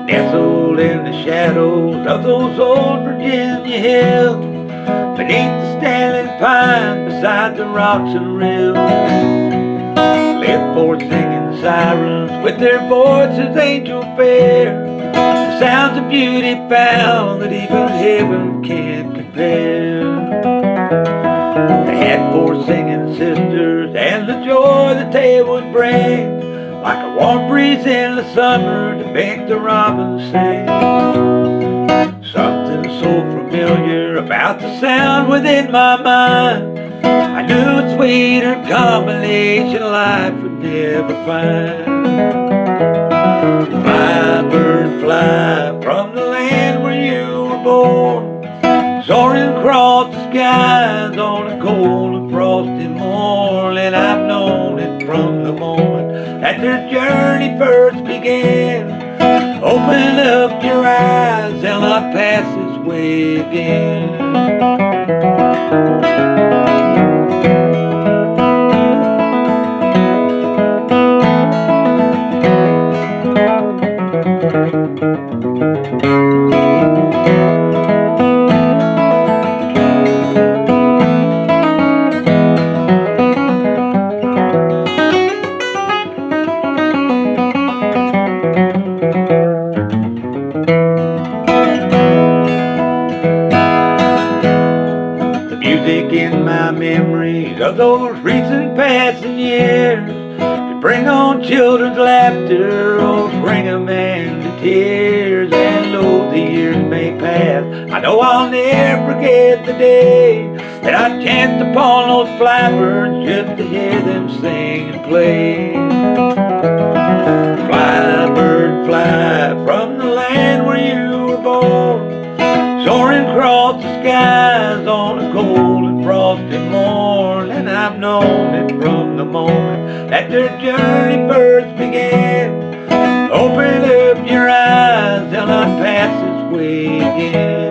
Nestled in the shadows of those old Virginia hills, beneath the standing pine, beside the rocks and rills, live forth singing sirens with their voices angel fair, the sounds of beauty found that even heaven can't compare. They had four singing sisters and the joy that they would bring, like a warm breeze in the summer to make the robins sing. Something so familiar about the sound within my mind, I knew a sweeter combination life would never find. Fly, bird, fly from the land where you were born, soaring across the skies on a cold and frosty morning. I've known it from the moment that their journey first began. Open up your eyes, they'll not pass this way again. Music in my memories of those recent passing years, to bring on children's laughter or bring a man to tears. And though the years may pass, I know I'll never forget the day that I chanced upon those flybirds just to hear them sing and play. Fly, bird, fly from the land where you were born, soaring across the skies on a cold and frosty morning. I've known it from the moment that their journey first began. Open up your eyes, they'll not pass this way again.